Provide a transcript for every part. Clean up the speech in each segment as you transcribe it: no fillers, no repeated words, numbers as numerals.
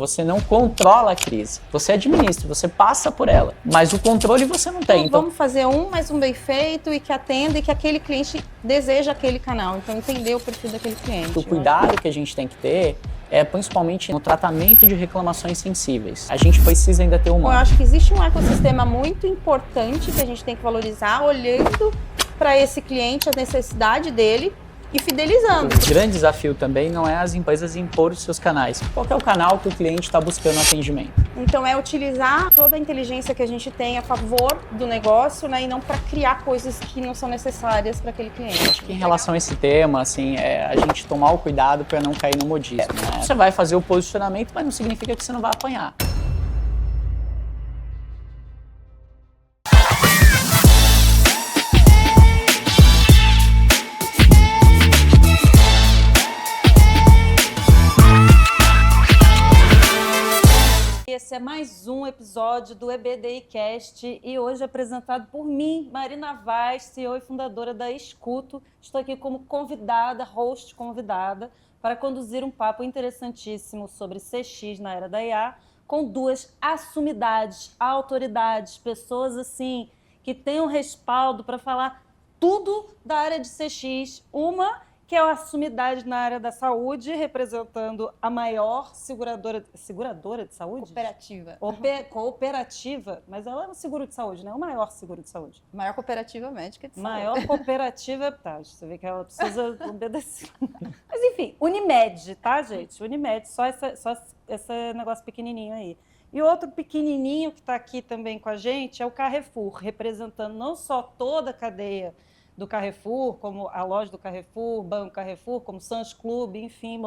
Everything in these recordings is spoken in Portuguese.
Você não controla a crise, você administra, você passa por ela, mas o controle você não tem. Então, vamos fazer mais um bem feito e que atenda e que aquele cliente deseja aquele canal. Então, entender o perfil daquele cliente. O cuidado que a gente tem que ter é principalmente no tratamento de reclamações sensíveis. A gente precisa ainda ter Eu humano. acho que existe um ecossistema muito importante que a gente tem que valorizar, olhando para esse cliente, a necessidade dele e fidelizando. O grande desafio também não é as empresas impor os seus canais. Qual que é o canal que o cliente está buscando atendimento? Então é utilizar toda a inteligência que a gente tem a favor do negócio, né, e não para criar coisas que não são necessárias para aquele cliente. Em relação a esse tema, assim, a gente tomar o cuidado para não cair no modismo, né? Você vai fazer o posicionamento, mas não significa que você não vai apanhar. Esse é mais um episódio do EBDIcast e hoje apresentado por mim, Marina Vaz, CEO e fundadora da Escuto. Estou aqui como convidada, host convidada, para conduzir um papo interessantíssimo sobre CX na era da IA, com duas assumidades, autoridades, pessoas assim que têm um respaldo para falar tudo da área de CX. Uma que é a assumidade na área da saúde, representando a maior seguradora de saúde? Cooperativa. Cooperativa, mas ela é um seguro de saúde, né? O maior seguro de saúde. Maior cooperativa médica de saúde. Maior cooperativa, tá, você vê que ela precisa obedecer. Mas enfim, Unimed, tá, gente? Unimed, só esse negócio pequenininho aí. E outro pequenininho que está aqui também com a gente é o Carrefour, representando não só toda a cadeia do Carrefour, como a loja do Carrefour, Banco Carrefour, como Sans Club, enfim.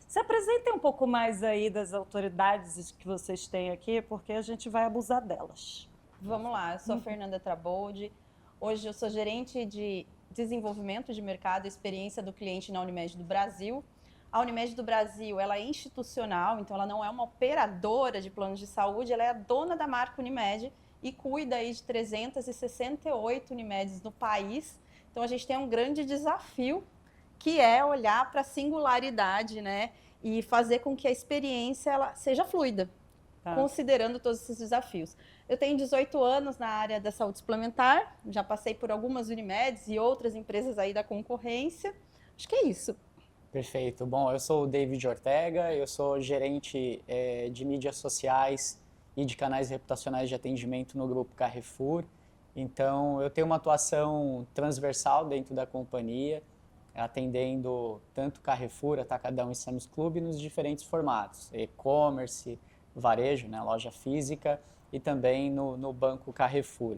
Se apresentem um pouco mais aí das autoridades que vocês têm aqui, porque a gente vai abusar delas. Vamos lá, eu sou a Fernanda Traboldi. Hoje eu sou gerente de desenvolvimento de mercado e experiência do cliente na Unimed do Brasil. A Unimed do Brasil, ela é institucional, então ela não é uma operadora de planos de saúde, ela é a dona da marca Unimed e cuida aí de 368 Unimeds no país. Então, a gente tem um grande desafio, que é olhar para a singularidade, né? E fazer com que a experiência ela seja fluida, considerando todos esses desafios. Eu tenho 18 anos na área da saúde suplementar, já passei por algumas Unimeds e outras empresas aí da concorrência. Acho que é isso. Perfeito. Bom, eu sou o David Ortega, eu sou gerente de mídias sociais e de canais reputacionais de atendimento no Grupo Carrefour. Então, eu tenho uma atuação transversal dentro da companhia, atendendo tanto Carrefour, Atacadão e Sam's Club nos diferentes formatos, e-commerce, varejo, né, loja física, e também no Banco Carrefour.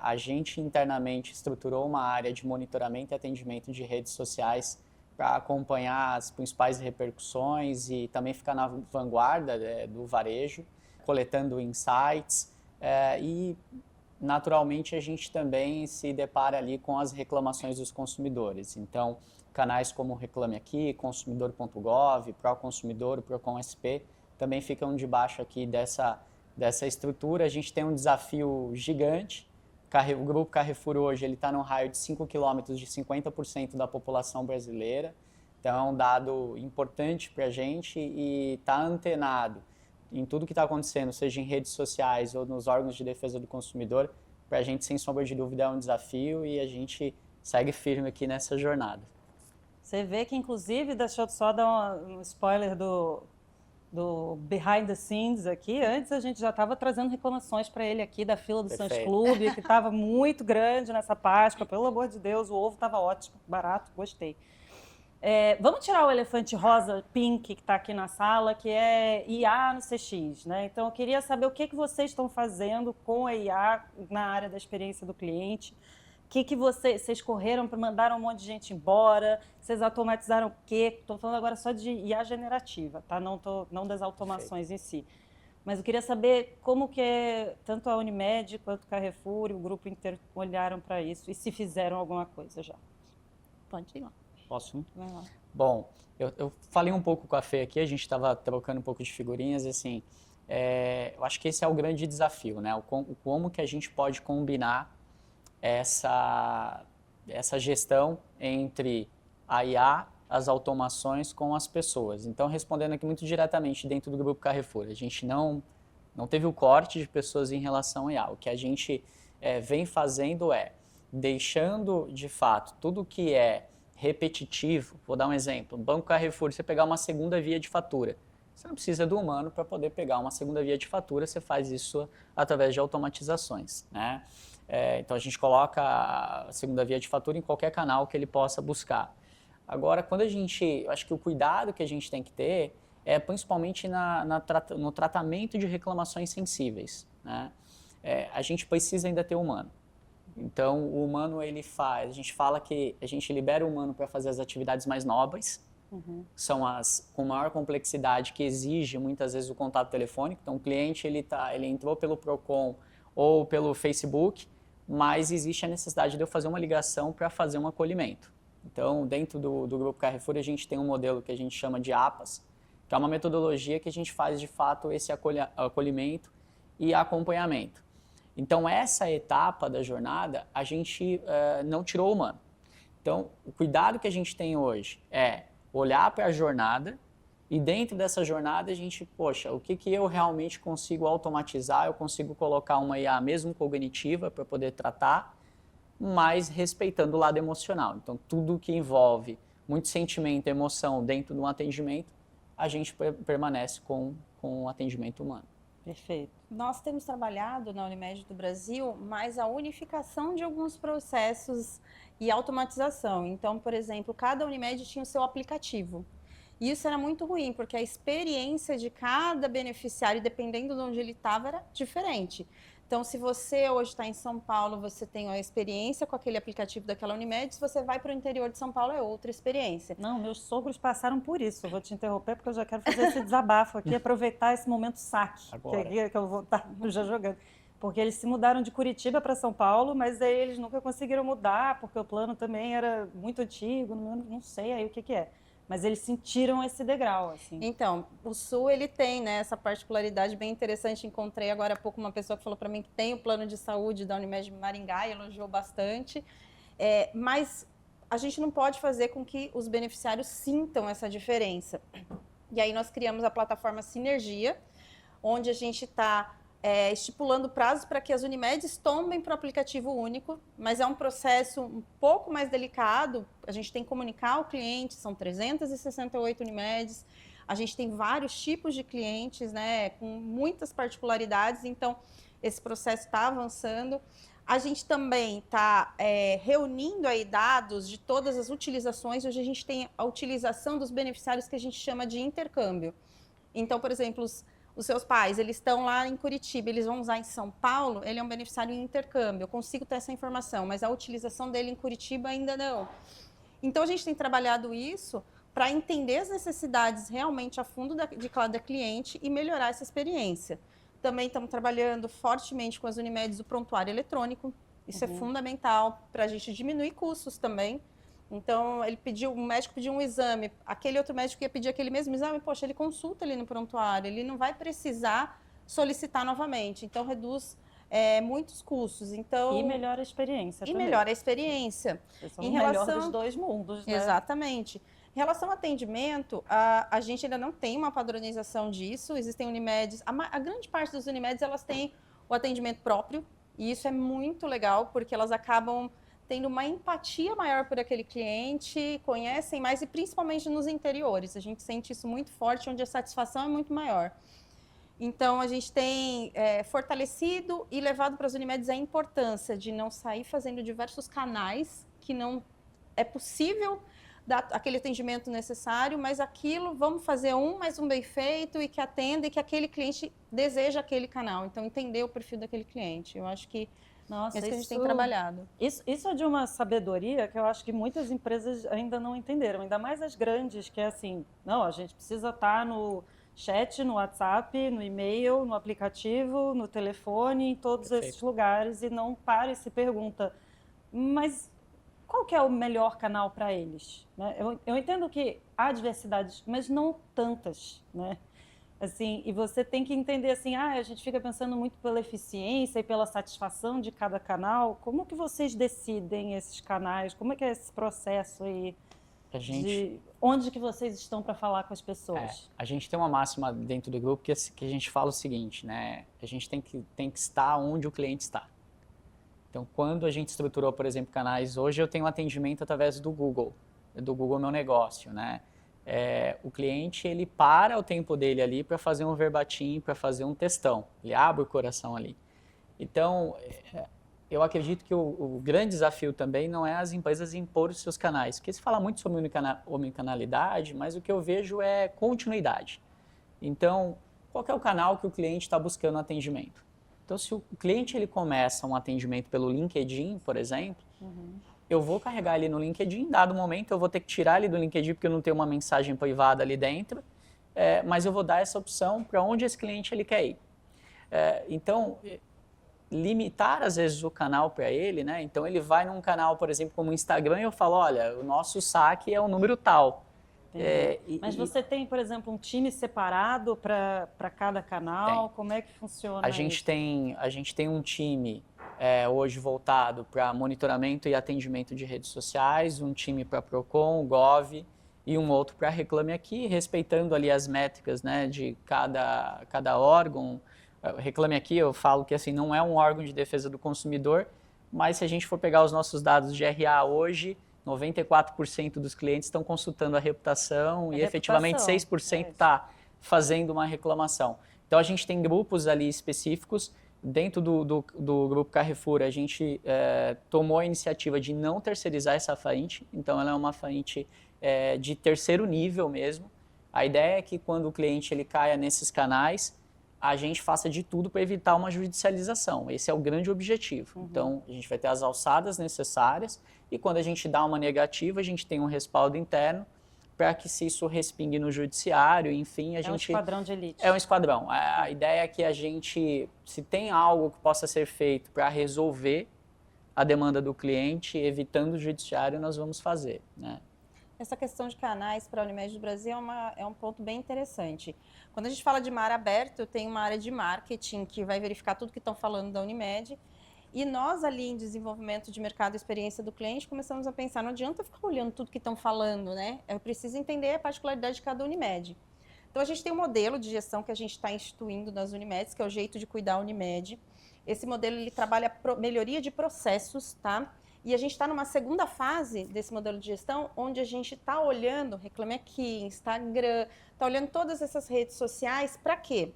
A gente internamente estruturou uma área de monitoramento e atendimento de redes sociais para acompanhar as principais repercussões e também ficar na vanguarda do varejo, coletando insights e naturalmente a gente também se depara ali com as reclamações dos consumidores. Então, canais como Reclame Aqui, Consumidor.gov, Proconsumidor, Procon SP, também ficam debaixo aqui dessa estrutura. A gente tem um desafio gigante. O Grupo Carrefour hoje está num raio de 5 quilômetros de 50% da população brasileira. Então, é um dado importante para a gente e está antenado em tudo que está acontecendo, seja em redes sociais ou nos órgãos de defesa do consumidor. Para a gente, sem sombra de dúvida, é um desafio e a gente segue firme aqui nessa jornada. Você vê que, inclusive, deixa eu só dar um spoiler do behind the scenes aqui. Antes a gente já estava trazendo reclamações para ele aqui da fila do Sans Club, que estava muito grande nessa Páscoa. Pelo amor de Deus, o ovo estava ótimo, barato, gostei. Vamos tirar o elefante rosa, pink, que está aqui na sala, que é IA no CX, né? Então, eu queria saber o que vocês estão fazendo com a IA na área da experiência do cliente. O que vocês correram para mandaram um monte de gente embora? Vocês automatizaram o quê? Estou falando agora só de IA generativa, tá? Não das automações em si. Mas eu queria saber como que tanto a Unimed quanto o Carrefour e o Grupo Inter olharam para isso e se fizeram alguma coisa já. Pode ir lá. Posso? Vai lá. Bom, eu falei um pouco com a Fê aqui, a gente estava trocando um pouco de figurinhas, assim, eu acho que esse é o grande desafio, né? Como que a gente pode combinar essa gestão entre a IA as automações com as pessoas. Então, respondendo aqui muito diretamente dentro do Grupo Carrefour, a gente não teve o corte de pessoas em relação a IA. O que a gente vem fazendo deixando, de fato, tudo que é repetitivo. Vou dar um exemplo. Banco Carrefour, você pegar uma segunda via de fatura. Você não precisa do humano para poder pegar uma segunda via de fatura, você faz isso através de automatizações, né? Então, a gente coloca a segunda via de fatura em qualquer canal que ele possa buscar. Agora, eu acho que o cuidado que a gente tem que ter é principalmente no tratamento de reclamações sensíveis, né? A gente precisa ainda ter humano. Então, o humano, a gente fala que a gente libera o humano para fazer as atividades mais nobres, são as com maior complexidade, que exige muitas vezes o contato telefônico. Então, o cliente ele entrou pelo Procon ou pelo Facebook, mas existe a necessidade de eu fazer uma ligação para fazer um acolhimento. Então, dentro do Grupo Carrefour, a gente tem um modelo que a gente chama de APAS, que é uma metodologia que a gente faz, de fato, esse acolhimento e acompanhamento. Então, essa etapa da jornada, a gente não tirou o humano. Então, o cuidado que a gente tem hoje é olhar para a jornada e dentro dessa jornada a gente, poxa, o que eu realmente consigo automatizar? Eu consigo colocar uma IA mesmo cognitiva para poder tratar, mas respeitando o lado emocional. Então, tudo que envolve muito sentimento, emoção dentro de um atendimento, a gente permanece com o atendimento humano. Perfeito. Nós temos trabalhado na Unimed do Brasil mais a unificação de alguns processos e automatização. Então, por exemplo, cada Unimed tinha o seu aplicativo. E isso era muito ruim, porque a experiência de cada beneficiário, dependendo de onde ele estava, era diferente. Então, se você hoje está em São Paulo, você tem a experiência com aquele aplicativo daquela Unimed, se você vai para o interior de São Paulo, é outra experiência. Não, meus sogros passaram por isso. Eu vou te interromper porque eu já quero fazer esse desabafo aqui, aproveitar esse momento saque, que eu vou estar já jogando. Porque eles se mudaram de Curitiba para São Paulo, mas aí eles nunca conseguiram mudar, porque o plano também era muito antigo, não sei aí o que é. Mas eles sentiram esse degrau, assim. Então, o Sul, ele tem, né, essa particularidade bem interessante. Encontrei agora há pouco uma pessoa que falou para mim que tem o plano de saúde da Unimed Maringá e elogiou bastante. Mas a gente não pode fazer com que os beneficiários sintam essa diferença. E aí nós criamos a plataforma Sinergia, onde a gente está estipulando prazos para que as Unimedes tombem para o aplicativo único, mas é um processo um pouco mais delicado. A gente tem que comunicar ao cliente, são 368 Unimedes, a gente tem vários tipos de clientes, né, com muitas particularidades, então esse processo está avançando. A gente também está reunindo aí dados de todas as utilizações. Hoje a gente tem a utilização dos beneficiários que a gente chama de intercâmbio. Então, por exemplo, os seus pais, eles estão lá em Curitiba, eles vão usar em São Paulo, ele é um beneficiário em intercâmbio, eu consigo ter essa informação, mas a utilização dele em Curitiba ainda não. Então, a gente tem trabalhado isso para entender as necessidades realmente a fundo de cada cliente e melhorar essa experiência. Também estamos trabalhando fortemente com as Unimedes o prontuário eletrônico, isso é fundamental para a gente diminuir custos também. Então, o médico pediu um exame, aquele outro médico ia pedir aquele mesmo exame, poxa, ele consulta ali no prontuário, ele não vai precisar solicitar novamente, então reduz muitos custos. Então, e melhora a experiência também. Melhora a experiência. São o melhor dos dois mundos, né? Exatamente. Em relação ao atendimento, a gente ainda não tem uma padronização disso, existem Unimedes, a grande parte das Unimedes, elas têm o atendimento próprio, e isso é muito legal, porque elas acabam tendo uma empatia maior por aquele cliente, conhecem mais e principalmente nos interiores. A gente sente isso muito forte, onde a satisfação é muito maior. Então, a gente tem fortalecido e levado para as Unimedes a importância de não sair fazendo diversos canais, que não é possível dar aquele atendimento necessário, mas aquilo, vamos fazer mais um bem feito e que atenda e que aquele cliente deseja aquele canal. Então, entender o perfil daquele cliente. Eu acho que nossa, isso que a gente tem trabalhado. Isso é de uma sabedoria que eu acho que muitas empresas ainda não entenderam, ainda mais as grandes, que é assim, não, a gente precisa estar no chat, no WhatsApp, no e-mail, no aplicativo, no telefone, em todos esses lugares, e não para e se pergunta, mas qual que é o melhor canal para eles? Né? Eu entendo que há diversidades, mas não tantas, né? Assim, e você tem que entender assim, a gente fica pensando muito pela eficiência e pela satisfação de cada canal. Como que vocês decidem esses canais? Como é que é esse processo aí? de onde que vocês estão para falar com as pessoas? A gente tem uma máxima dentro do grupo que a gente fala o seguinte, né? A gente tem que estar onde o cliente está. Então, quando a gente estruturou, por exemplo, canais, hoje eu tenho atendimento através do Google Meu Negócio, né? O cliente, ele para o tempo dele ali para fazer um verbatim, para fazer um textão. Ele abre o coração ali. Então, eu acredito que o grande desafio também não é as empresas impor os seus canais, porque se fala muito sobre omnicanalidade, mas o que eu vejo é continuidade. Então, qual que é o canal que o cliente está buscando atendimento? Então, se o cliente ele começa um atendimento pelo LinkedIn, por exemplo, eu vou carregar ele no LinkedIn, em dado momento eu vou ter que tirar ele do LinkedIn porque eu não tenho uma mensagem privada ali dentro, mas eu vou dar essa opção para onde esse cliente ele quer ir. Então, limitar às vezes o canal para ele, né? Então ele vai num canal, por exemplo, como o Instagram, e eu falo, olha, o nosso saque é o número tal. Mas você tem, por exemplo, um time separado para cada canal? Como é que funciona a gente tem um time hoje voltado para monitoramento e atendimento de redes sociais, um time para Procon, Gov e um outro para Reclame Aqui, respeitando ali as métricas, né, de cada órgão. Reclame Aqui, eu falo que assim, não é um órgão de defesa do consumidor, mas se a gente for pegar os nossos dados de RA hoje, 94% dos clientes estão consultando a reputação e efetivamente 6% está fazendo uma reclamação. Então a gente tem grupos ali específicos. Dentro do Grupo Carrefour, a gente tomou a iniciativa de não terceirizar essa frente, então ela é uma frente de terceiro nível mesmo. A ideia é que quando o cliente ele caia nesses canais, a gente faça de tudo para evitar uma judicialização. Esse é o grande objetivo. Então, a gente vai ter as alçadas necessárias e quando a gente dá uma negativa, a gente tem um respaldo interno para que se isso respingue no judiciário, enfim, a gente... É um esquadrão de elite. É um esquadrão. A ideia é que a gente, se tem algo que possa ser feito para resolver a demanda do cliente, evitando o judiciário, nós vamos fazer, né? Essa questão de canais para a Unimed do Brasil é um ponto bem interessante. Quando a gente fala de mar aberto, eu tenho uma área de marketing que vai verificar tudo que estão falando da Unimed. E nós ali em desenvolvimento de mercado e experiência do cliente, começamos a pensar, não adianta ficar olhando tudo que estão falando, né? Eu preciso entender a particularidade de cada Unimed. Então a gente tem um modelo de gestão que a gente está instituindo nas Unimeds, que é o jeito de cuidar a Unimed. Esse modelo ele trabalha melhoria de processos, tá? E a gente está numa segunda fase desse modelo de gestão, onde a gente está olhando, Reclame Aqui, Instagram, está olhando todas essas redes sociais, para quê?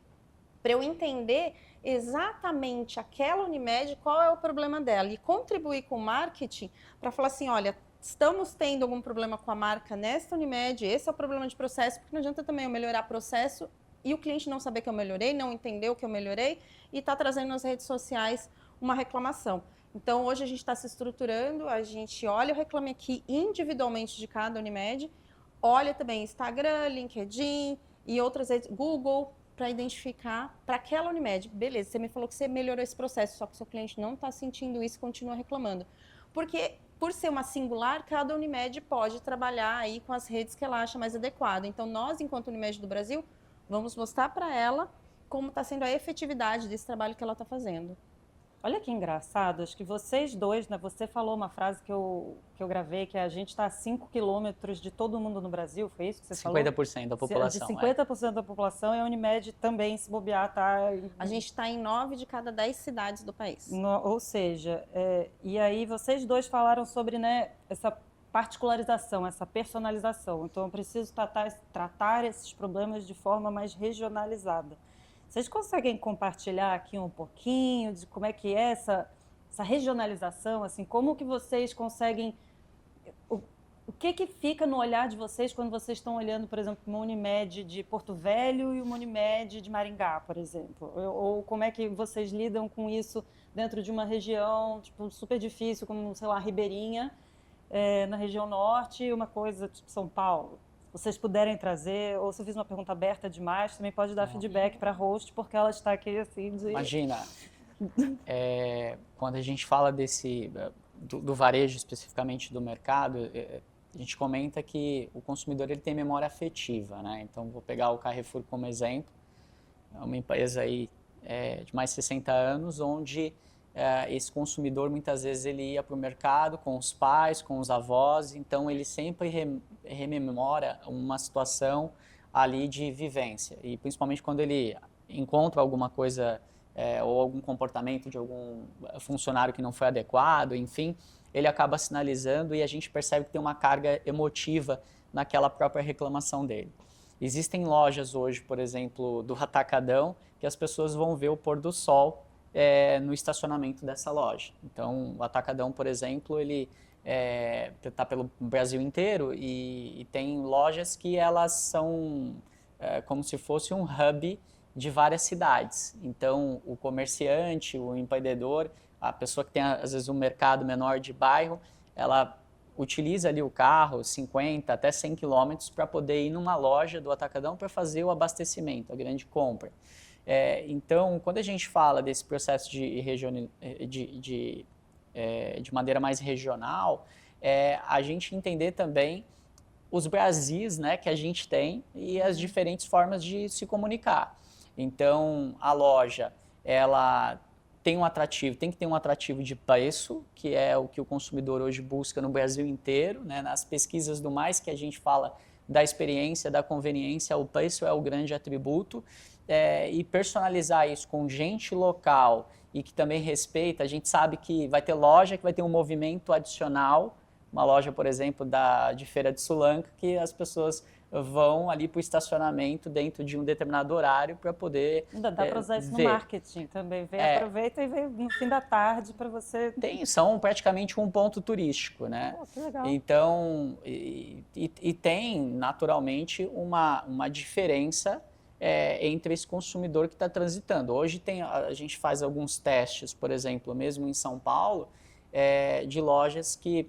Para eu entender exatamente aquela Unimed, qual é o problema dela, e contribuir com o marketing para falar assim, olha, estamos tendo algum problema com a marca nesta Unimed, esse é o problema de processo, porque não adianta também eu melhorar processo e o cliente não saber que eu melhorei, não entender o que eu melhorei e está trazendo nas redes sociais uma reclamação. Então, hoje a gente está se estruturando, a gente olha o Reclame Aqui individualmente de cada Unimed, olha também Instagram, LinkedIn e outras redes, Google, para identificar para aquela Unimed. Beleza, você me falou que você melhorou esse processo, só que o seu cliente não está sentindo isso e continua reclamando. Porque, por ser uma singular, cada Unimed pode trabalhar aí com as redes que ela acha mais adequada. Então, nós, enquanto Unimed do Brasil, vamos mostrar para ela como está sendo a efetividade desse trabalho que ela está fazendo. Olha que engraçado, acho que vocês dois, né? Você falou uma frase que eu gravei, que a gente está a 5 quilômetros de todo mundo no Brasil, foi isso que você 50% da população. De 50% da população e a Unimed também, se bobear, tá... A gente está em 9 de cada 10 cidades do país. Ou seja, e aí vocês dois falaram sobre, né, essa particularização, essa personalização. Então, eu preciso tratar esses problemas de forma mais regionalizada. Vocês conseguem compartilhar aqui um pouquinho de como é que é essa regionalização, assim, como que vocês conseguem, o que fica no olhar de vocês quando vocês estão olhando, por exemplo, uma Unimed de Porto Velho e uma Unimed de Maringá, por exemplo? Ou como é que vocês lidam com isso dentro de uma região, tipo, super difícil, como, sei lá, Ribeirinha, na região norte, e uma coisa tipo São Paulo? Vocês puderem trazer, ou se eu fiz uma pergunta aberta demais, também pode dar feedback para a host, porque ela está aqui assim de... Imagina, quando a gente fala do varejo, especificamente do mercado, a gente comenta que o consumidor ele tem memória afetiva, né? Então, vou pegar o Carrefour como exemplo, é uma empresa aí de mais de 60 anos, onde esse consumidor muitas vezes ele ia para o mercado com os pais, com os avós, então ele sempre rememora uma situação ali de vivência, e principalmente quando ele encontra alguma coisa ou algum comportamento de algum funcionário que não foi adequado, enfim, ele acaba sinalizando e a gente percebe que tem uma carga emotiva naquela própria reclamação dele. Existem lojas hoje, por exemplo, do Atacadão, que as pessoas vão ver o pôr do sol no estacionamento dessa loja. Então, o Atacadão, por exemplo, ele está pelo Brasil inteiro e tem lojas que elas são como se fosse um hub de várias cidades. Então, o comerciante, o empreendedor, a pessoa que tem, às vezes, um mercado menor de bairro, ela utiliza ali o carro 50 até 100 quilômetros para poder ir numa loja do Atacadão para fazer o abastecimento, a grande compra. Então, quando a gente fala desse processo de maneira mais regional, a gente entender também os Brasis, né, que a gente tem e as diferentes formas de se comunicar. Então, a loja, ela tem que ter um atrativo de preço, que é o que o consumidor hoje busca no Brasil inteiro, né? Nas pesquisas do Mais que a gente fala da experiência, da conveniência, o preço é o grande atributo, e personalizar isso com gente local e que também respeita. A gente sabe que vai ter loja que vai ter um movimento adicional, uma loja, por exemplo, de Feira de Sulanca, que as pessoas vão ali para o estacionamento dentro de um determinado horário para poder Ainda dá para usar isso ver. no marketing também. Aproveita e vem no fim da tarde para você... São praticamente um ponto turístico, né? Que legal. Então, e tem naturalmente uma diferença entre esse consumidor que está transitando. Hoje a gente faz alguns testes, por exemplo, mesmo em São Paulo, de lojas que...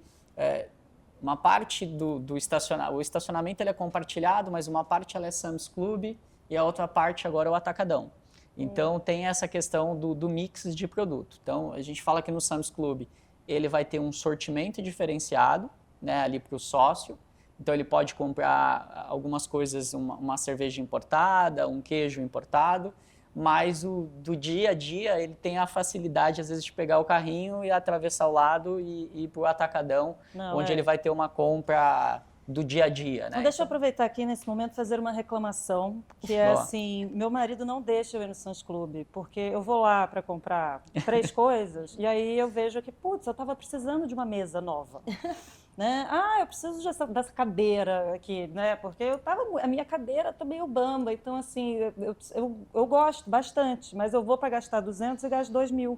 uma parte do estacionamento, o estacionamento ele é compartilhado, mas uma parte ela é Sam's Club e a outra parte agora é o Atacadão. Então tem essa questão do mix de produto. Então a gente fala que no Sam's Club ele vai ter um sortimento diferenciado, né, ali para o sócio. Então ele pode comprar algumas coisas, uma cerveja importada, um queijo importado, mas do dia a dia ele tem a facilidade às vezes de pegar o carrinho e atravessar o lado e ir para o Atacadão, onde ele vai ter uma compra do dia a dia, né? Então, deixa eu aproveitar aqui nesse momento e fazer uma reclamação, que é assim, meu marido não deixa eu ir no Sam's Club, porque eu vou lá para comprar 3 coisas e aí eu vejo que, putz, eu estava precisando de uma mesa nova. Né? Eu preciso dessa cadeira aqui, né? Porque a minha cadeira está meio bamba, então assim, eu gosto bastante, mas eu vou para gastar 200 e gasto 2.000.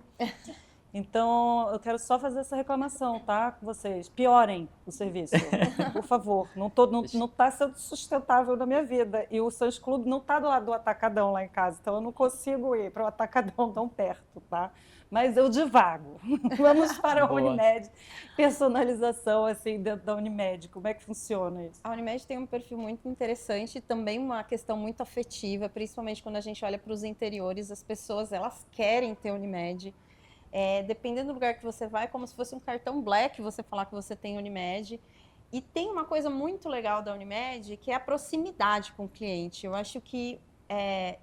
Então, eu quero só fazer essa reclamação, tá? Com vocês. Piorem o serviço, por favor. Não está sendo sustentável na minha vida. E o Sam's Club não está do lado do Atacadão lá em casa, então eu não consigo ir para o Atacadão tão perto, tá? Mas eu divago. Vamos para a Unimed. Personalização, assim, dentro da Unimed. Como é que funciona isso? A Unimed tem um perfil muito interessante e também uma questão muito afetiva, principalmente quando a gente olha para os interiores. As pessoas, elas querem ter Unimed. Dependendo do lugar que você vai, é como se fosse um cartão Black você falar que você tem Unimed. E tem uma coisa muito legal da Unimed, que é a proximidade com o cliente. Eu acho que,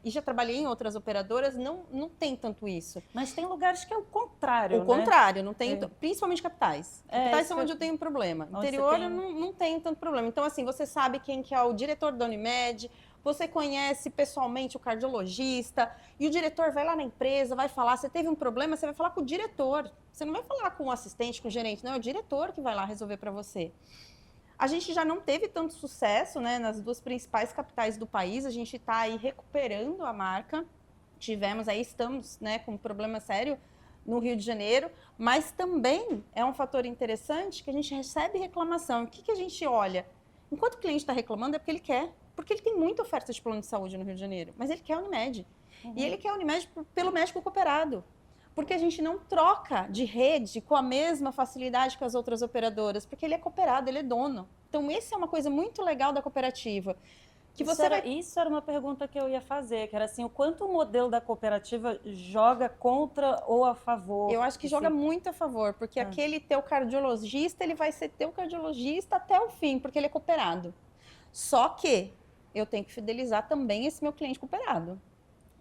e já trabalhei em outras operadoras, não tem tanto isso. Mas tem lugares que é o contrário, O contrário, não tem, principalmente capitais. Capitais são onde eu tenho problema. Interior não tem tanto problema. Então, assim, você sabe quem que é o diretor da Unimed, você conhece pessoalmente o cardiologista e o diretor vai lá na empresa, vai falar, você teve um problema, você vai falar com o diretor. Você não vai falar com o assistente, com o gerente, não, é o diretor que vai lá resolver para você. A gente já não teve tanto sucesso, né, nas 2 principais capitais do país, a gente está aí recuperando a marca. Estamos, né, com um problema sério no Rio de Janeiro, mas também é um fator interessante que a gente recebe reclamação. O que a gente olha? Enquanto o cliente está reclamando é porque ele quer. Porque ele tem muita oferta de plano de saúde no Rio de Janeiro, mas ele quer a Unimed. E ele quer a Unimed pelo médico cooperado. Porque a gente não troca de rede com a mesma facilidade que as outras operadoras, porque ele é cooperado, ele é dono. Então, essa é uma coisa muito legal da cooperativa. Isso era uma pergunta que eu ia fazer, que era assim, o quanto o modelo da cooperativa joga contra ou a favor? Eu acho que joga muito a favor, porque aquele teu cardiologista, ele vai ser teu cardiologista até o fim, porque ele é cooperado. Só que eu tenho que fidelizar também esse meu cliente cooperado.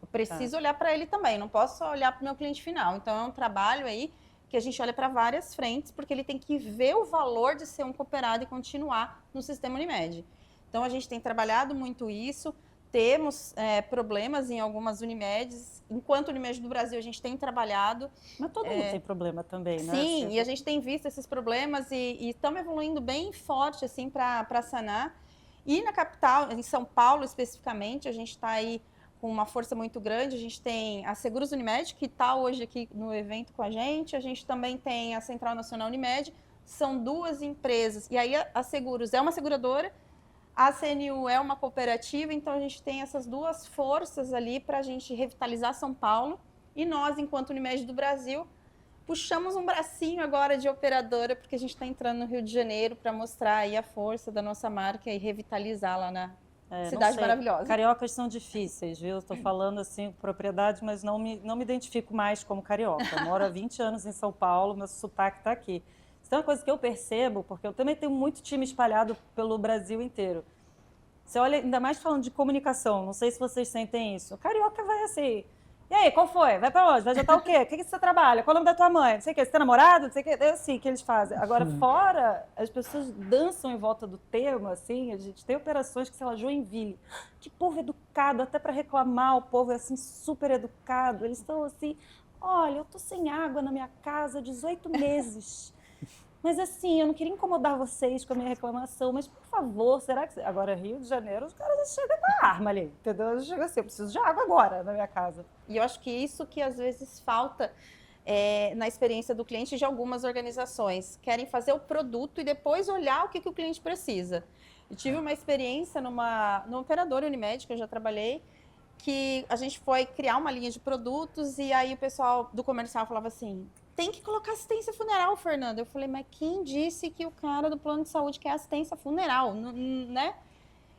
Eu preciso olhar para ele também, não posso só olhar para o meu cliente final. Então, é um trabalho aí que a gente olha para várias frentes, porque ele tem que ver o valor de ser um cooperado e continuar no sistema Unimed. Então, a gente tem trabalhado muito isso, temos problemas em algumas Unimedes. Enquanto Unimed do Brasil, a gente tem trabalhado. Mas todo mundo tem problema também, né? Sim, e a gente tem visto esses problemas e estamos evoluindo bem forte assim, para sanar. E na capital, em São Paulo especificamente, a gente está aí com uma força muito grande. A gente tem a Seguros Unimed, que está hoje aqui no evento com a gente também tem a Central Nacional Unimed, são duas empresas. E aí a Seguros é uma seguradora, a CNU é uma cooperativa, então a gente tem essas duas forças ali para a gente revitalizar São Paulo. E nós, enquanto Unimed do Brasil, puxamos um bracinho agora de operadora, porque a gente está entrando no Rio de Janeiro para mostrar aí a força da nossa marca e revitalizá-la na cidade maravilhosa. Cariocas são difíceis, viu? Estou falando assim com propriedade, mas não me identifico mais como carioca. Moro há 20 anos em São Paulo, meu sotaque está aqui. Isso é uma coisa que eu percebo, porque eu também tenho muito time espalhado pelo Brasil inteiro. Você olha, ainda mais falando de comunicação, não sei se vocês sentem isso. O carioca vai assim... E aí, qual foi? Vai pra onde? Vai jantar o quê? O que você trabalha? Qual é o nome da tua mãe? Não sei o quê. Você tem namorado? Não sei o quê. É assim que eles fazem. Agora, fora, as pessoas dançam em volta do tema, assim. A gente tem operações que, sei lá, Joinville. Que povo educado, até para reclamar, o povo é, assim, super educado. Eles estão assim, olha, eu tô sem água na minha casa há 18 meses. Mas assim, eu não queria incomodar vocês com a minha reclamação, mas por favor, será que... Agora, Rio de Janeiro, os caras já chegam com a arma ali, entendeu? Eles chegam assim, eu preciso de água agora na minha casa. E eu acho que isso que às vezes falta na experiência do cliente de algumas organizações. Querem fazer o produto e depois olhar o que o cliente precisa. Eu tive uma experiência no operador Unimed, que eu já trabalhei, que a gente foi criar uma linha de produtos e aí o pessoal do comercial falava assim... Tem que colocar assistência funeral, Fernanda. Eu falei, mas quem disse que o cara do plano de saúde quer assistência funeral, né?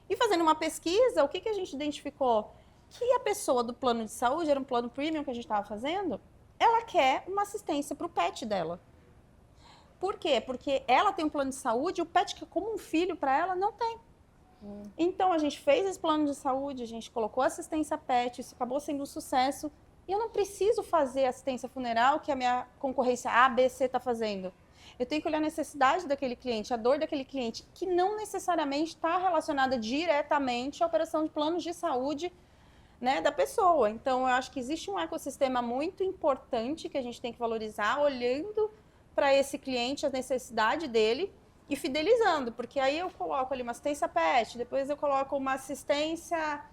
E fazendo uma pesquisa, o que a gente identificou? Que a pessoa do plano de saúde, era um plano premium que a gente estava fazendo, ela quer uma assistência para o pet dela. Por quê? Porque ela tem um plano de saúde e o pet, que é como um filho para ela, não tem. Então, a gente fez esse plano de saúde, a gente colocou assistência pet, isso acabou sendo um sucesso. E eu não preciso fazer assistência funeral que a minha concorrência A, B, C está fazendo. Eu tenho que olhar a necessidade daquele cliente, a dor daquele cliente, que não necessariamente está relacionada diretamente à operação de planos de saúde, né, da pessoa. Então, eu acho que existe um ecossistema muito importante que a gente tem que valorizar, olhando para esse cliente, a necessidade dele e fidelizando. Porque aí eu coloco ali uma assistência pet, depois eu coloco uma assistência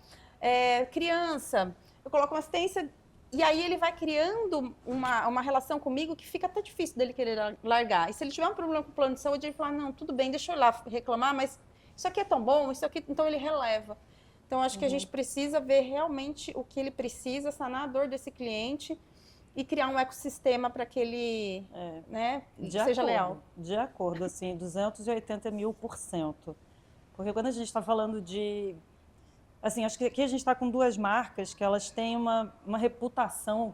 criança, eu coloco uma assistência... E aí ele vai criando uma relação comigo que fica até difícil dele querer largar. E se ele tiver um problema com o plano de saúde, ele fala, não, tudo bem, deixa eu ir lá reclamar, mas isso aqui é tão bom, isso aqui... Então ele releva. Então acho que a gente precisa ver realmente o que ele precisa, sanar a dor desse cliente e criar um ecossistema para que ele seja leal. De acordo, assim, 280.000%. Porque quando a gente está falando de... Assim, acho que aqui a gente está com duas marcas que elas têm uma reputação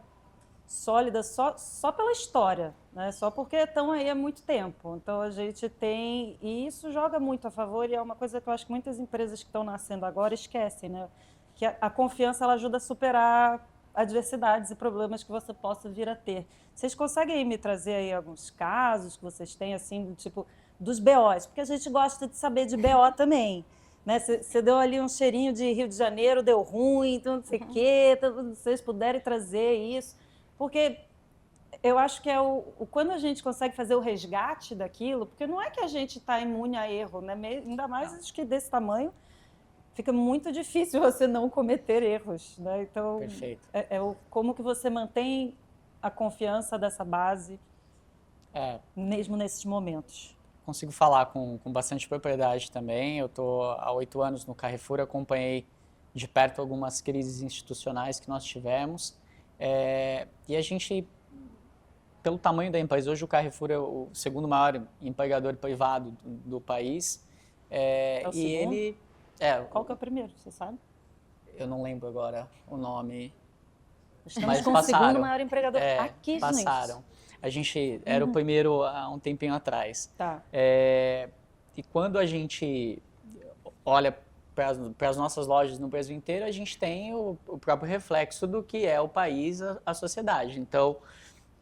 sólida só pela história, né? Só porque estão aí há muito tempo. Então, a gente tem... E isso joga muito a favor e é uma coisa que eu acho que muitas empresas que estão nascendo agora esquecem, né? Que a confiança ela ajuda a superar adversidades e problemas que você possa vir a ter. Vocês conseguem aí me trazer aí alguns casos que vocês têm, assim, do tipo dos BOs? Porque a gente gosta de saber de BO também. Né? Você deu ali um cheirinho de Rio de Janeiro, deu ruim, então não sei o quê, então, se vocês puderem trazer isso, porque eu acho que quando a gente consegue fazer o resgate daquilo, porque não é que a gente está imune a erro, né? Ainda mais acho que desse tamanho, fica muito difícil você não cometer erros, né? Então, Perfeito. Como que você mantém a confiança dessa base, mesmo nesses momentos? Consigo falar com bastante propriedade também. Eu estou há 8 anos no Carrefour, acompanhei de perto algumas crises institucionais que nós tivemos. E a gente, pelo tamanho da empresa, hoje o Carrefour é o segundo maior empregador privado do país. É o segundo? Ele... Qual que é o primeiro, você sabe? Eu não lembro agora o nome. Estamos com o segundo maior empregador aqui, passaram. Gente. A gente era o primeiro há um tempinho atrás. Tá. E quando a gente olha para as nossas lojas no Brasil inteiro, a gente tem o próprio reflexo do que é o país, a sociedade. Então,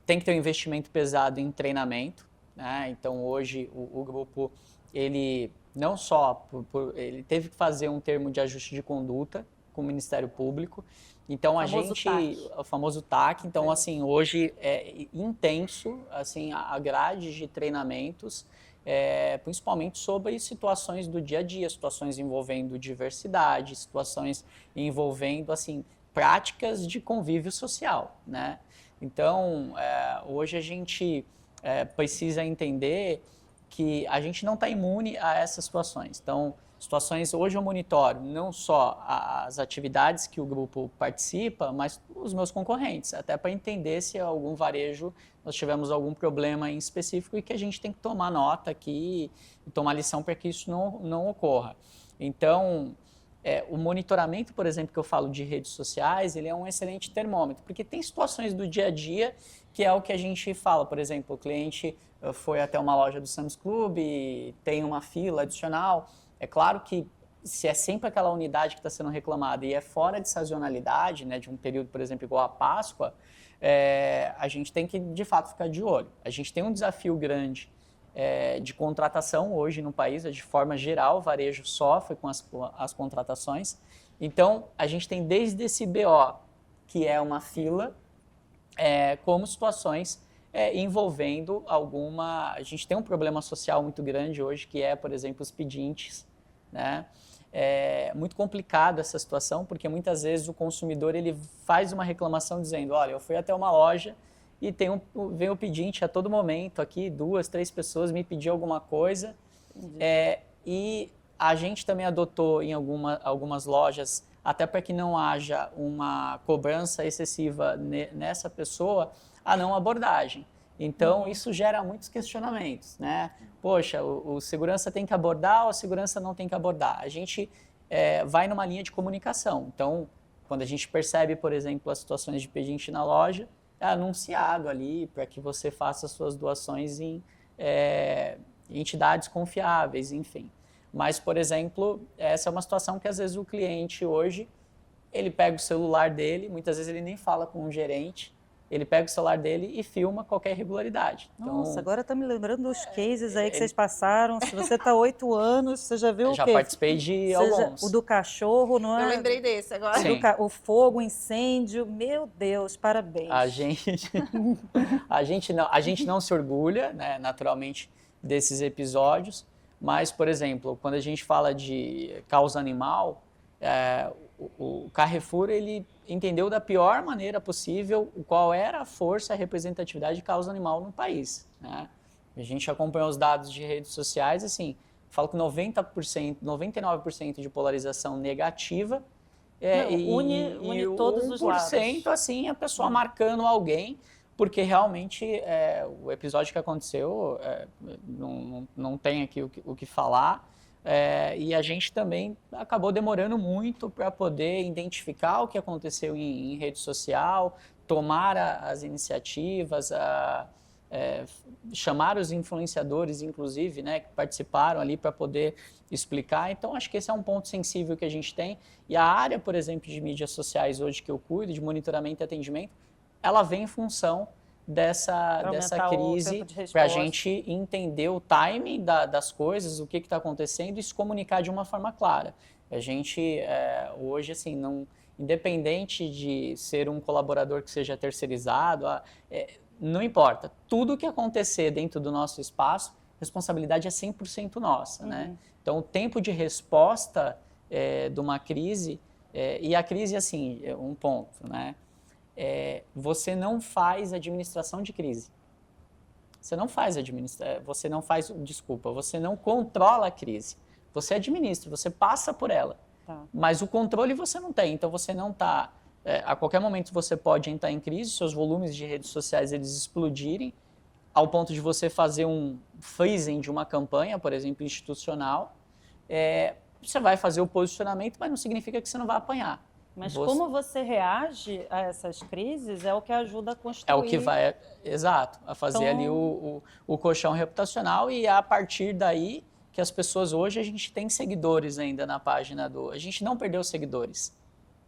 tem que ter um investimento pesado em treinamento, né? Então, hoje, o grupo, ele não só, ele teve que fazer um termo de ajuste de conduta com o Ministério Público. Então, o famoso TAC. Então, assim, hoje é intenso, assim, a grade de treinamentos, principalmente sobre situações do dia a dia, situações envolvendo diversidade, situações envolvendo, assim, práticas de convívio social, né? Então, hoje a gente precisa entender que a gente não está imune a essas situações. Então, situações, hoje eu monitoro não só as atividades que o grupo participa, mas os meus concorrentes, até para entender se algum varejo nós tivemos algum problema em específico e que a gente tem que tomar nota aqui e tomar lição para que isso não ocorra. Então, o monitoramento, por exemplo, que eu falo de redes sociais, ele é um excelente termômetro, porque tem situações do dia a dia que é o que a gente fala. Por exemplo, o cliente foi até uma loja do Sam's Club e tem uma fila adicional. É claro que se é sempre aquela unidade que está sendo reclamada e é fora de sazonalidade, né, de um período, por exemplo, igual a Páscoa, a gente tem que, de fato, ficar de olho. A gente tem um desafio grande de contratação hoje no país, de forma geral, o varejo sofre com as contratações. Então, a gente tem desde esse BO, que é uma fila, como situações envolvendo alguma... A gente tem um problema social muito grande hoje, que é, por exemplo, os pedintes, né? É muito complicado essa situação, porque muitas vezes o consumidor ele faz uma reclamação dizendo, olha, eu fui até uma loja e vem o pedinte a todo momento aqui, 2, 3 pessoas me pediam alguma coisa. E a gente também adotou em algumas lojas, até para que não haja uma cobrança excessiva nessa pessoa, a não abordagem. Então, isso gera muitos questionamentos, né? Poxa, o segurança tem que abordar ou a segurança não tem que abordar? A gente vai numa linha de comunicação. Então, quando a gente percebe, por exemplo, as situações de pedinte na loja, é anunciado ali para que você faça suas doações em entidades confiáveis, enfim. Mas, por exemplo, essa é uma situação que às vezes o cliente hoje, ele pega o celular dele, muitas vezes ele nem fala com o gerente, ele pega o celular dele e filma qualquer irregularidade. Nossa, agora está me lembrando dos cases aí que vocês passaram. Se você está 8 anos, você já viu o quê? Já participei de alguns. O do cachorro, não é? Eu lembrei desse agora. O fogo, o incêndio. Meu Deus, parabéns. A gente não se orgulha, né, naturalmente, desses episódios, mas, por exemplo, quando a gente fala de causa animal, o Carrefour ele entendeu da pior maneira possível qual era a força, a representatividade de causa animal no país, né? A gente acompanhou os dados de redes sociais, assim, falo que 90%, 99% de polarização negativa une todos os lados. 1%, assim, a pessoa marcando alguém, porque realmente o episódio que aconteceu não tem aqui o que falar. E a gente também acabou demorando muito para poder identificar o que aconteceu em rede social, tomar as iniciativas, chamar os influenciadores, inclusive, né, que participaram ali para poder explicar. Então, acho que esse é um ponto sensível que a gente tem. E a área, por exemplo, de mídias sociais hoje que eu cuido, de monitoramento e atendimento, ela vem em função dessa crise, para a gente entender o timing das coisas, o que está acontecendo e se comunicar de uma forma clara. A gente, hoje, assim, independente de ser um colaborador que seja terceirizado, não importa. Tudo que acontecer dentro do nosso espaço, a responsabilidade é 100% nossa, né? Então, o tempo de resposta de uma crise, e a crise, assim, um ponto, né? Você não faz administração de crise. Você não controla a crise. Você administra, você passa por ela. Tá. Mas o controle você não tem. Então você não está... a qualquer momento você pode entrar em crise, seus volumes de redes sociais eles explodirem, ao ponto de você fazer um freezing de uma campanha, por exemplo, institucional. Você vai fazer o posicionamento, mas não significa que você não vai apanhar. Mas como você reage a essas crises é o que ajuda a construir. É o que vai, exato, a fazer ali o colchão reputacional e a partir daí que as pessoas hoje, a gente tem seguidores ainda na página a gente não perdeu seguidores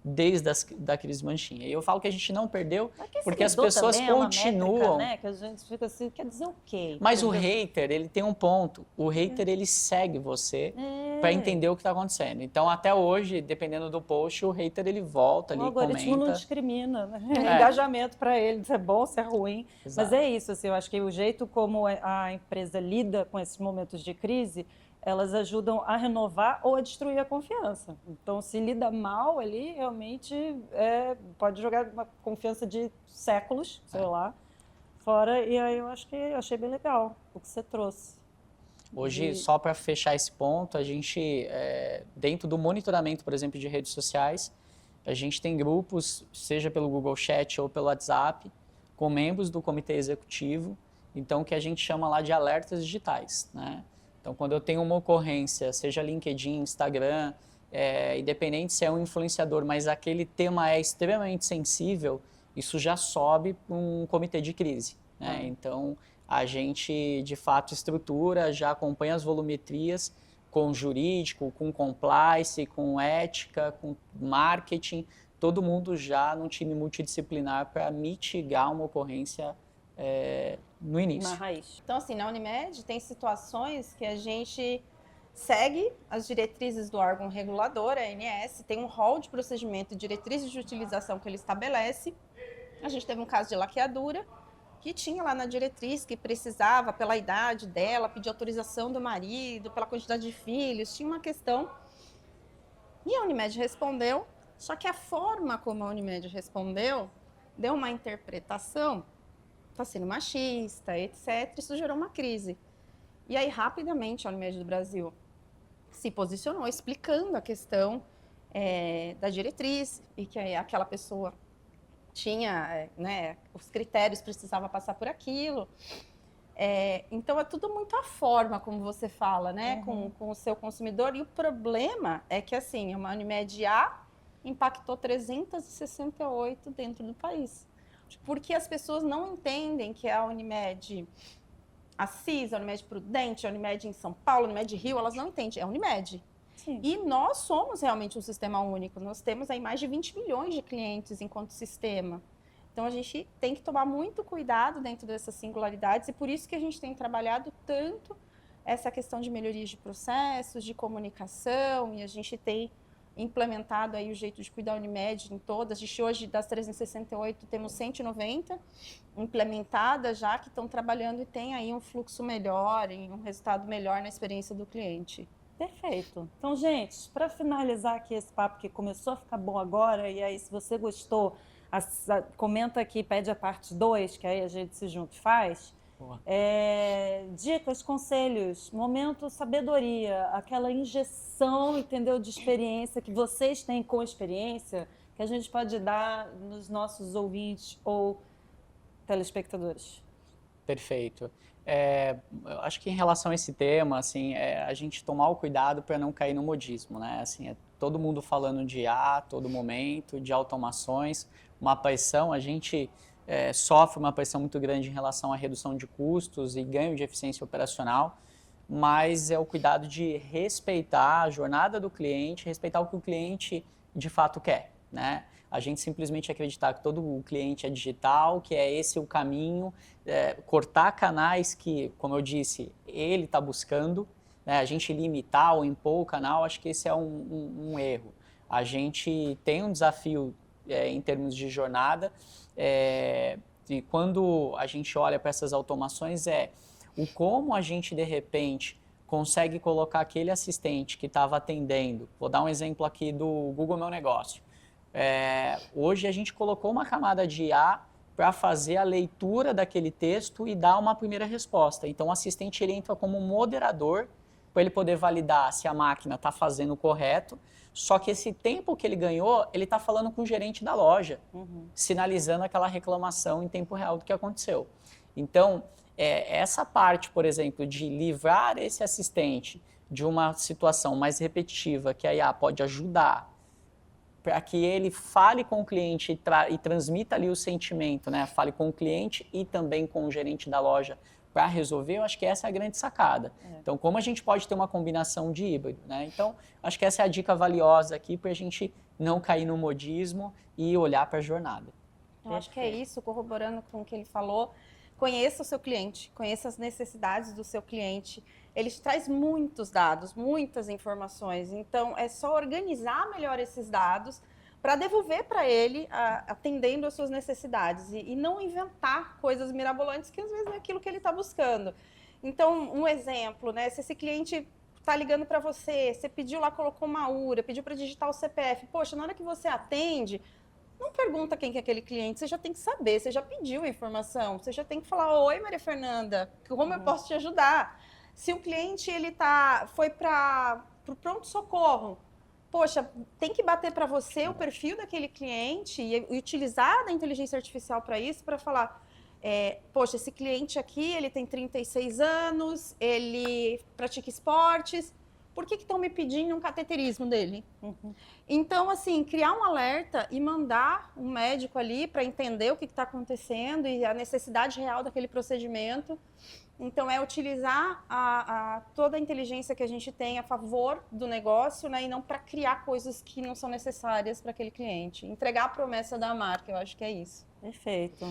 desde da crise manchinha. E eu falo que a gente não perdeu porque as pessoas continuam... Métrica, né? Que a gente fica assim, quer dizer o quê? Mas o hater, ele tem um ponto. O hater, ele segue você para entender o que está acontecendo. Então, até hoje, dependendo do post, o hater, ele volta ali, comenta. O algoritmo não discrimina, né? Engajamento para ele, se é bom, se é ruim. Exato. Mas é isso, assim, eu acho que o jeito como a empresa lida com esses momentos de crise, elas ajudam a renovar ou a destruir a confiança. Então, se lida mal ali, realmente pode jogar uma confiança de séculos, sei lá, fora. E aí eu achei bem legal o que você trouxe. Hoje, só para fechar esse ponto, a gente, dentro do monitoramento, por exemplo, de redes sociais, a gente tem grupos, seja pelo Google Chat ou pelo WhatsApp, com membros do comitê executivo, então que a gente chama lá de alertas digitais, né? Então, quando eu tenho uma ocorrência, seja LinkedIn, Instagram, independente se é um influenciador, mas aquele tema é extremamente sensível, isso já sobe para um comitê de crise, né? Então, a gente, de fato, estrutura, já acompanha as volumetrias com jurídico, com compliance, com ética, com marketing, todo mundo já num time multidisciplinar para mitigar uma ocorrência no início. Na raiz. Então, assim, na Unimed tem situações que a gente segue as diretrizes do órgão regulador, a ANS, tem um rol de procedimento e diretrizes de utilização que ele estabelece. A gente teve um caso de laqueadura, que tinha lá na diretriz que precisava, pela idade dela, pedir autorização do marido, pela quantidade de filhos, tinha uma questão. E a Unimed respondeu, só que a forma como a Unimed respondeu deu uma interpretação, está sendo machista, etc. Isso gerou uma crise. E aí, rapidamente, a Unimed do Brasil se posicionou explicando a questão da diretriz e que aquela pessoa tinha, né, os critérios, precisava passar por aquilo. Então, é tudo muito a forma como você fala, né, com o seu consumidor. E o problema é que, assim, uma Unimed A impactou 368 dentro do país. Porque as pessoas não entendem que a Unimed Assis, a Unimed Prudente, a Unimed em São Paulo, a Unimed Rio, elas não entendem, é a Unimed. Sim. E nós somos realmente um sistema único, nós temos aí mais de 20 milhões de clientes enquanto sistema. Então a gente tem que tomar muito cuidado dentro dessas singularidades e por isso que a gente tem trabalhado tanto essa questão de melhorias de processos, de comunicação, e a gente tem implementado aí o jeito de cuidar da Unimed em todas. A gente hoje, das 368, temos 190 implementadas já, que estão trabalhando e tem aí um fluxo melhor e um resultado melhor na experiência do cliente. Perfeito. Então, gente, para finalizar aqui esse papo que começou a ficar bom agora, e aí se você gostou, comenta aqui, pede a parte 2, que aí a gente se junta e faz. Dicas, conselhos, momento sabedoria, aquela injeção, entendeu, de experiência que vocês têm com experiência, que a gente pode dar nos nossos ouvintes ou telespectadores. Perfeito. Eu acho que em relação a esse tema, assim, a gente tomar o cuidado para não cair no modismo, né? Assim, todo mundo falando de IA a todo momento, de automações, uma pressão, a gente sofre uma pressão muito grande em relação à redução de custos e ganho de eficiência operacional, mas é o cuidado de respeitar a jornada do cliente, respeitar o que o cliente de fato quer, né? A gente simplesmente acreditar que todo o cliente é digital, que é esse o caminho, cortar canais que, como eu disse, ele está buscando, né? A gente limitar ou impor o canal, acho que esse é um erro. A gente tem um desafio em termos de jornada, e quando a gente olha para essas automações, o como a gente, de repente, consegue colocar aquele assistente que estava atendendo. Vou dar um exemplo aqui do Google Meu Negócio. Hoje a gente colocou uma camada de IA para fazer a leitura daquele texto e dar uma primeira resposta. Então o assistente ele entra como moderador para ele poder validar se a máquina está fazendo o correto, só que esse tempo que ele ganhou, ele está falando com o gerente da loja, sinalizando aquela reclamação em tempo real do que aconteceu. Então, essa parte, por exemplo, de livrar esse assistente de uma situação mais repetitiva, que a IA pode ajudar, para que ele fale com o cliente e transmita ali o sentimento, né? Fale com o cliente e também com o gerente da loja, para resolver, eu acho que essa é a grande sacada. Então, como a gente pode ter uma combinação de híbrido, né? Então, acho que essa é a dica valiosa aqui para a gente não cair no modismo e olhar para a jornada. Eu acho que é isso, corroborando com o que ele falou. Conheça o seu cliente, conheça as necessidades do seu cliente. Ele te traz muitos dados, muitas informações. Então, é só organizar melhor esses dados para devolver para ele, atendendo às suas necessidades. E não inventar coisas mirabolantes que às vezes não é aquilo que ele está buscando. Então, um exemplo, né? Se esse cliente está ligando para você, você pediu lá, colocou uma URA, pediu para digitar o CPF. Poxa, na hora que você atende, não pergunta quem que é aquele cliente, você já tem que saber, você já pediu a informação, você já tem que falar: oi, Maria Fernanda, como eu posso te ajudar? Se o cliente foi para o pronto-socorro, poxa, tem que bater para você o perfil daquele cliente e utilizar da inteligência artificial para isso, para falar: poxa, esse cliente aqui, ele tem 36 anos, ele pratica esportes, por que estão me pedindo um cateterismo dele? Então, assim, criar um alerta e mandar um médico ali para entender o que está acontecendo e a necessidade real daquele procedimento. Então, é utilizar toda a inteligência que a gente tem a favor do negócio, né, e não para criar coisas que não são necessárias para aquele cliente. Entregar a promessa da marca, eu acho que é isso. Perfeito.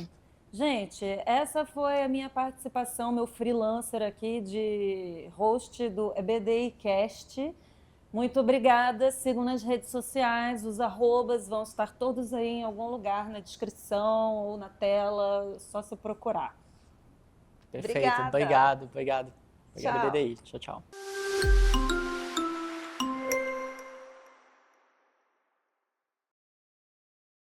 Gente, essa foi a minha participação, meu freelancer aqui de host do EBDI Cast. Muito obrigada. Sigam nas redes sociais, os arrobas vão estar todos aí em algum lugar na descrição ou na tela, só se procurar. Perfeito, obrigado. Obrigado, Tchau. EBDI. Tchau, tchau.